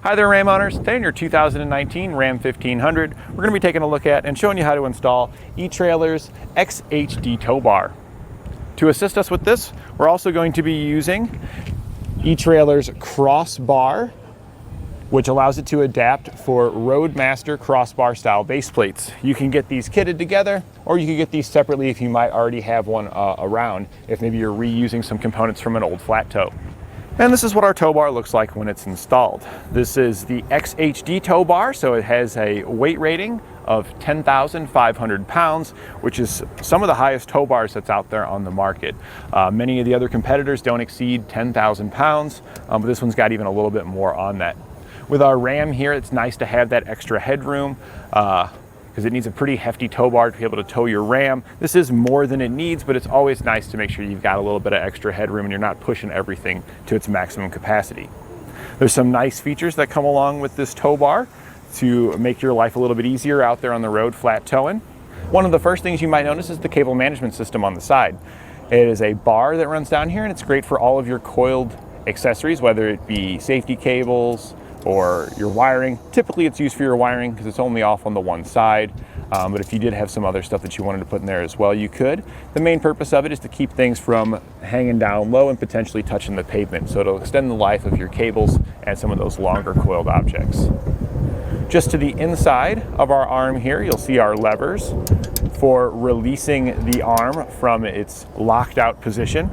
Hi there, Ram owners. Today in your 2019 Ram 1500, we're going to be taking a look at and showing you how to install etrailer's XHD tow bar. To assist us with this, we're also going to be using etrailer's Crossbar, which allows it to adapt for Roadmaster Crossbar style base plates. You can get these kitted together, or you can get these separately if you might already have one around, if maybe you're reusing some components from an old flat tow. And this is what our tow bar looks like when it's installed. This is the XHD tow bar, so it has a weight rating of 10,500 pounds, which is some of the highest tow bars that's out there on the market. Many of the other competitors don't exceed 10,000 pounds, but this one's got even a little bit more on that. With our Ram here, it's nice to have that extra headroom because it needs a pretty hefty tow bar to be able to tow your Ram. This is more than it needs, but it's always nice to make sure you've got a little bit of extra headroom and you're not pushing everything to its maximum capacity. There's some nice features that come along with this tow bar to make your life a little bit easier out there on the road flat towing. One of the first things you might notice is the cable management system on the side. It is a bar that runs down here, and it's great for all of your coiled accessories, whether it be safety cables or your wiring. Typically it's used for your wiring because it's only off on the one side, but if you did have some other stuff that you wanted to put in there as well, you could. The main purpose of it is to keep things from hanging down low and potentially touching the pavement, so it'll extend the life of your cables and some of those longer coiled objects. Just to the inside of our arm here, you'll see our levers for releasing the arm from its locked out position.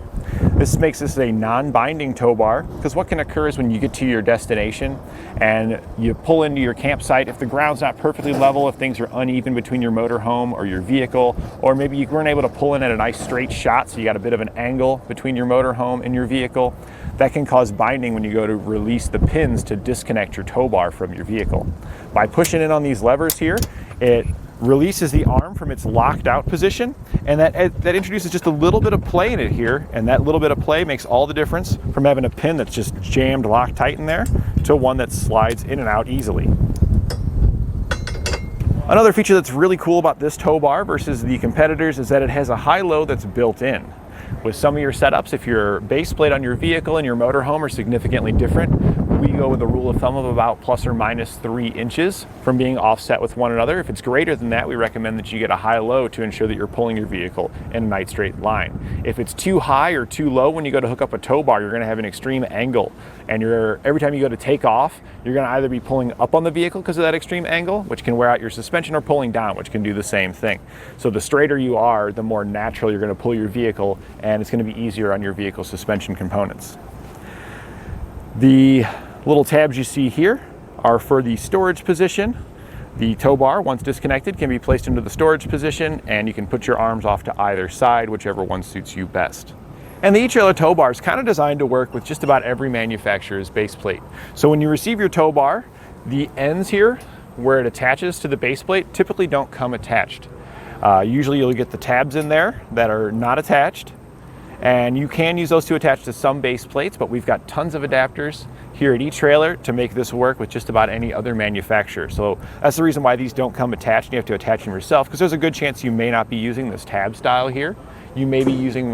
This makes this a non-binding tow bar, because what can occur is when you get to your destination and you pull into your campsite, if the ground's not perfectly level, if things are uneven between your motorhome or your vehicle, or maybe you weren't able to pull in at a nice straight shot, so you got a bit of an angle between your motorhome and your vehicle, that can cause binding when you go to release the pins to disconnect your tow bar from your vehicle. By pushing in on these levers here, it releases the arm from its locked out position, and that introduces just a little bit of play in it here, and that little bit of play makes all the difference from having a pin that's just jammed locked tight in there to one that slides in and out easily. Another feature that's really cool about this tow bar versus the competitors is that it has a high-low that's built in. With some of your setups, if your base plate on your vehicle and your motorhome are significantly different, we go with a rule of thumb of about plus or minus 3 inches from being offset with one another. If it's greater than that, we recommend that you get a high-low to ensure that you're pulling your vehicle in a nice straight line. If it's too high or too low when you go to hook up a tow bar, you're going to have an extreme angle, and every time you go to take off, you're going to either be pulling up on the vehicle because of that extreme angle, which can wear out your suspension, or pulling down, which can do the same thing. So the straighter you are, the more natural you're going to pull your vehicle, and it's going to be easier on your vehicle suspension components. The little tabs you see here are for the storage position. The tow bar, once disconnected, can be placed into the storage position, and you can put your arms off to either side, whichever one suits you best. And the etrailer tow bar is kind of designed to work with just about every manufacturer's base plate. So when you receive your tow bar, the ends here where it attaches to the base plate typically don't come attached. Usually you'll get the tabs in there that are not attached, and you can use those to attach to some base plates, but we've got tons of adapters here at etrailer to make this work with just about any other manufacturer. So that's the reason why these don't come attached, and you have to attach them yourself, because there's a good chance you may not be using this tab style here. You may be using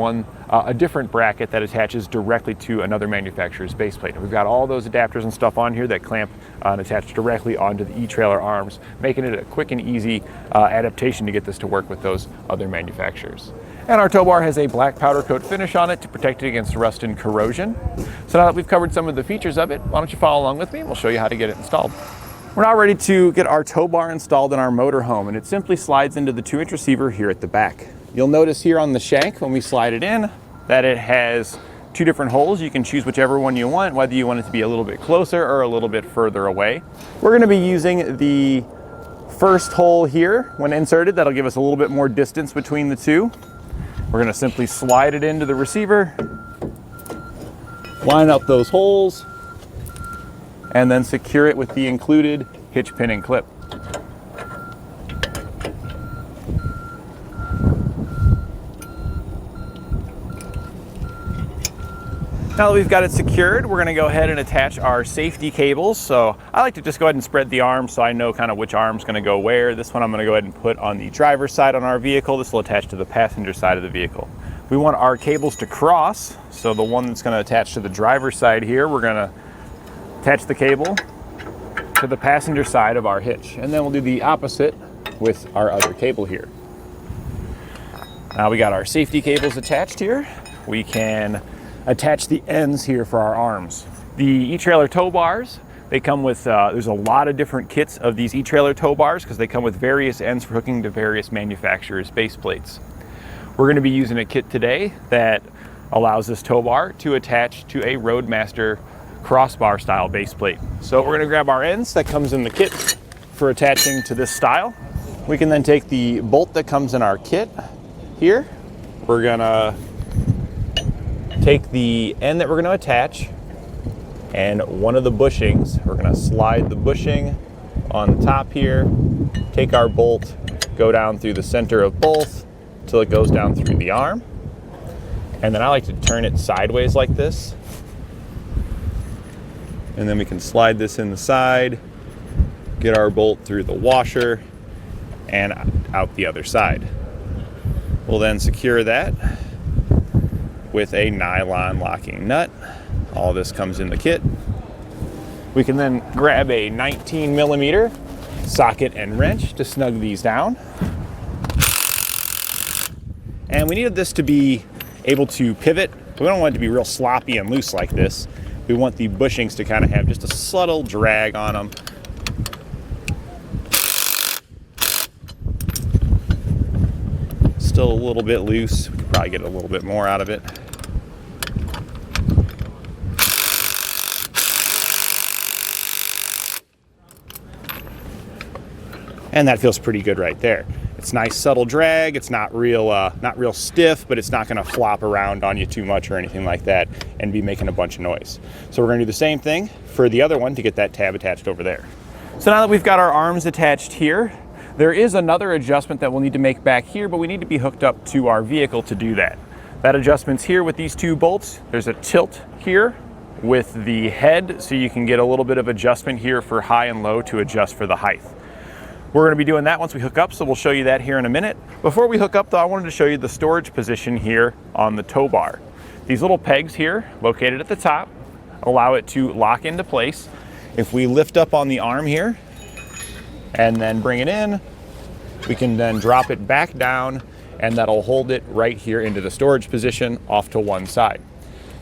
a different bracket that attaches directly to another manufacturer's base plate. And we've got all those adapters and stuff on here that clamp and attach directly onto the etrailer arms, making it a quick and easy adaptation to get this to work with those other manufacturers. And our tow bar has a black powder coat finish on it to protect it against rust and corrosion. So now that we've covered some of the features of it, why don't you follow along with me and we'll show you how to get it installed. We're now ready to get our tow bar installed in our motorhome, and it simply slides into the 2-inch receiver here at the back. You'll notice here on the Shank, when we slide it in, that it has 2 different holes. You can choose whichever one you want, whether you want it to be a little bit closer or a little bit further away. We're going to be using the first hole here when inserted. That'll give us a little bit more distance between the two. We're going to simply slide it into the receiver, line up those holes, and then secure it with the included hitch pin and clip. Now that we've got it secured, we're going to go ahead and attach our safety cables. So I like to just go ahead and spread the arms so I know kind of which arm's going to go where. This one I'm going to go ahead and put on the driver's side on our vehicle. This will attach to the passenger side of the vehicle. We want our cables to cross, so the one that's going to attach to the driver's side here, we're going to attach the cable to the passenger side of our hitch. And then we'll do the opposite with our other cable here. Now we got our safety cables attached here. We can attach the ends here for our arms. The etrailer tow bars, they come with, there's a lot of different kits of these etrailer tow bars because they come with various ends for hooking to various manufacturers' base plates. We're going to be using a kit today that allows this tow bar to attach to a Roadmaster Crossbar style base plate. So we're going to grab our ends that comes in the kit for attaching to this style. We can then take the bolt that comes in our kit here. We're going to take the end that we're going to attach and one of the bushings. We're going to slide the bushing on the top here, take our bolt, go down through the center of both till it goes down through the arm. And then I like to turn it sideways like this. And then we can slide this in the side, get our bolt through the washer and out the other side. We'll then secure that with a nylon locking nut. All this comes in the kit. We can then grab a 19mm socket and wrench to snug these down. And we needed this to be able to pivot. We don't want it to be real sloppy and loose like this. We want the bushings to kind of have just a subtle drag on them. Still a little bit loose. We could probably get a little bit more out of it. And that feels pretty good right there. It's nice subtle drag. It's not real stiff, but it's not going to flop around on you too much or anything like that and be making a bunch of noise. So we're going to do the same thing for the other one to get that tab attached over there. So now that we've got our arms attached here, there is another adjustment that we'll need to make back here, but we need to be hooked up to our vehicle to do that. That adjustment's here with these two bolts. There's a tilt here with the head, so you can get a little bit of adjustment here for high and low to adjust for the height. We're going to be doing that once we hook up, so we'll show you that here in a minute. Before we hook up though, I wanted to show you the storage position here on the tow bar. These little pegs here, located at the top, allow it to lock into place. If we lift up on the arm here and then bring it in, we can then drop it back down and that'll hold it right here into the storage position off to one side.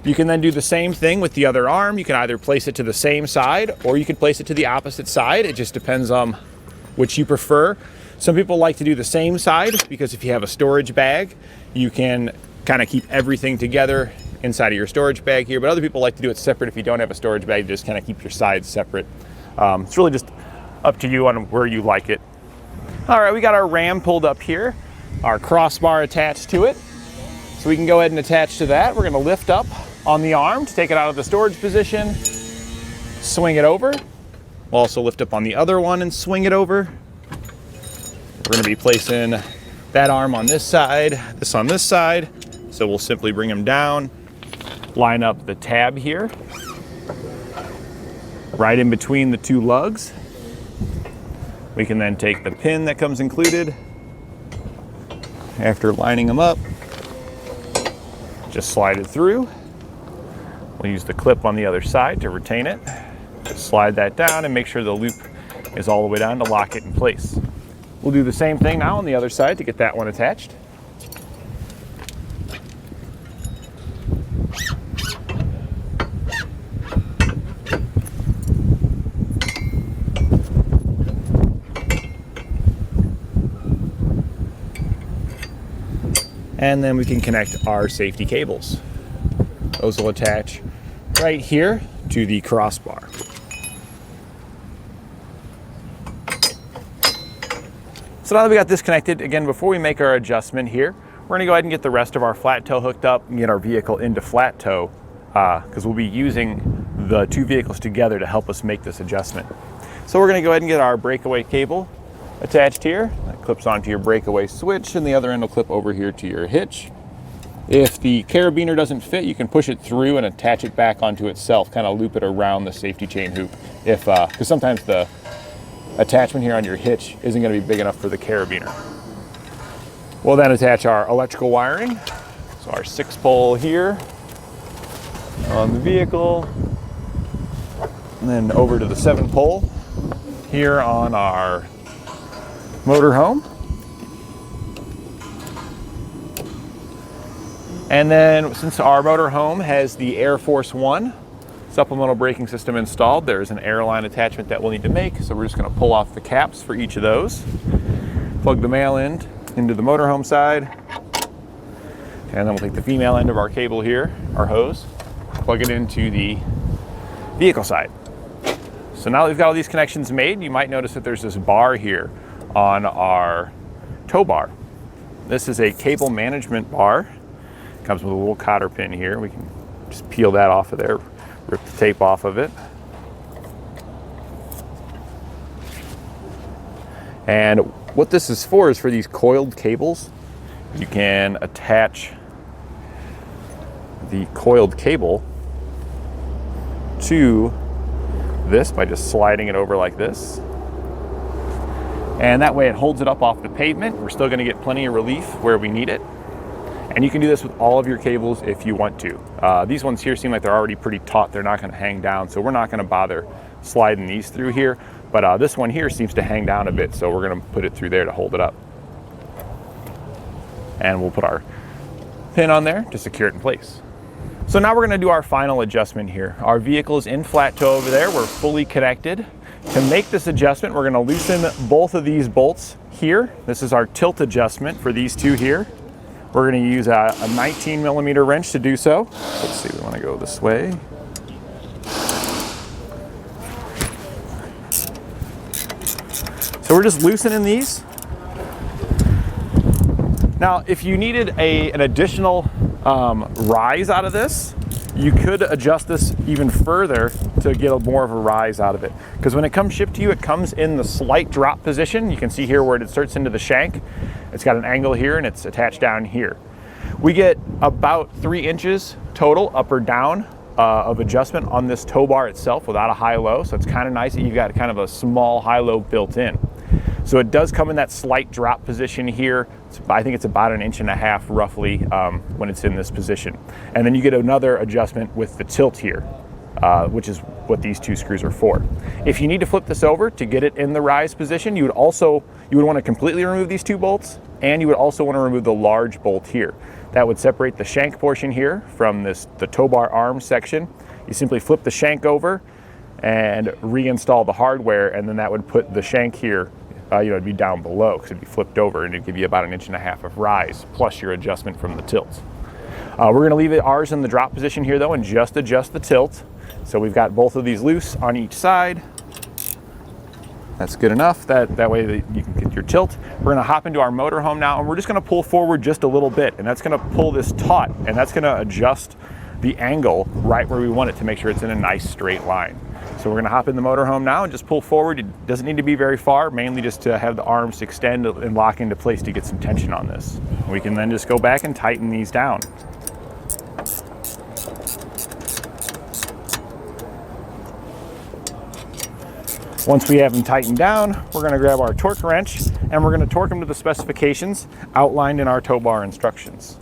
You can then do the same thing with the other arm. You can either place it to the same side or you can place it to the opposite side. It just depends on which you prefer. Some people like to do the same side because if you have a storage bag, you can kind of keep everything together inside of your storage bag here, but other people like to do it separate. If you don't have a storage bag, just kind of keep your sides separate. It's really just up to you on where you like it. All right, we got our ram pulled up here, our crossbar attached to it. So we can go ahead and attach to that. We're gonna lift up on the arm to take it out of the storage position, swing it over. We'll also lift up on the other one and swing it over. We're going to be placing that arm on this side, this on this side. So we'll simply bring them down, line up the tab here, right in between the two lugs. We can then take the pin that comes included. After lining them up, just slide it through. We'll use the clip on the other side to retain it. Just slide that down and make sure the loop is all the way down to lock it in place. We'll do the same thing now on the other side to get that one attached. And then we can connect our safety cables. Those will attach right here to the crossbar. So now that we got this connected, again, before we make our adjustment here, we're gonna go ahead and get the rest of our flat tow hooked up and get our vehicle into flat tow, because we'll be using the two vehicles together to help us make this adjustment. So we're gonna go ahead and get our breakaway cable attached here. That clips onto your breakaway switch and the other end will clip over here to your hitch. If the carabiner doesn't fit, you can push it through and attach it back onto itself, kind of loop it around the safety chain hoop. Because sometimes the attachment here on your hitch isn't going to be big enough for the carabiner. We'll then attach our electrical wiring. So our 6-pole here on the vehicle, and then over to the 7-pole here on our motorhome. And then since our motorhome has the Air Force One supplemental braking system installed, there's an airline attachment that we'll need to make. So we're just going to pull off the caps for each of those, plug the male end into the motorhome side, and then we'll take the female end of our cable here, our hose, plug it into the vehicle side. So now that we've got all these connections made, you might notice that there's this bar here on our tow bar. This is a cable management bar. Comes with a little cotter pin here. We can just peel that off of there, rip the tape off of it. And what this is for these coiled cables. You can attach the coiled cable to this by just sliding it over like this. And that way it holds it up off the pavement. We're still gonna get plenty of relief where we need it. And you can do this with all of your cables if you want to. These ones here seem like they're already pretty taut. They're not gonna hang down, so we're not gonna bother sliding these through here. But this one here seems to hang down a bit, so we're gonna put it through there to hold it up. And we'll put our pin on there to secure it in place. So now we're gonna do our final adjustment here. Our vehicle is in flat tow over there. We're fully connected. To make this adjustment, we're gonna loosen both of these bolts here. This is our tilt adjustment for these two here. We're gonna use a 19mm wrench to do so. Let's see, we wanna go this way. So we're just loosening these. Now, if you needed an additional rise out of this, you could adjust this even further to get more of a rise out of it. Because when it comes shipped to you, it comes in the slight drop position. You can see here where it inserts into the shank. It's got an angle here and it's attached down here. We get about 3 inches total up or down of adjustment on this tow bar itself without a high-low. So it's kind of nice that you've got kind of a small high-low built in. So it does come in that slight drop position here. I think it's about 1.5 inches roughly when it's in this position. And then you get another adjustment with the tilt here, which is what these two screws are for. If you need to flip this over to get it in the rise position, you would want to completely remove these two bolts, and you would also want to remove the large bolt here. That would separate the shank portion here from the tow bar arm section. You simply flip the shank over and reinstall the hardware, and then that would put the shank here, it'd be down below because it'd be flipped over, and it'd give you about 1.5 inches of rise plus your adjustment from the tilt. We're going to leave ours in the drop position here though and just adjust the tilt. So we've got both of these loose on each side. That's good enough. That way that you can get your tilt. We're going to hop into our motorhome now, and we're just going to pull forward just a little bit, and that's going to pull this taut, and that's going to adjust the angle right where we want it to make sure it's in a nice straight line. So we're going to hop in the motorhome now and just pull forward. It doesn't need to be very far, mainly just to have the arms extend and lock into place to get some tension on this. We can then just go back and tighten these down. Once we have them tightened down, we're going to grab our torque wrench and we're going to torque them to the specifications outlined in our tow bar instructions.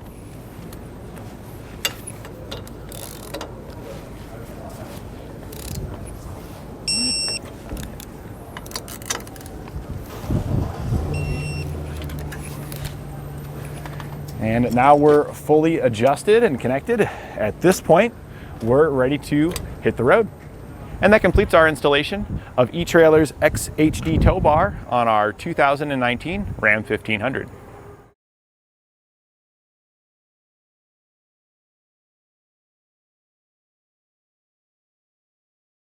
And now we're fully adjusted and connected. At this point, we're ready to hit the road. And that completes our installation of eTrailer's XHD tow bar on our 2019 Ram 1500.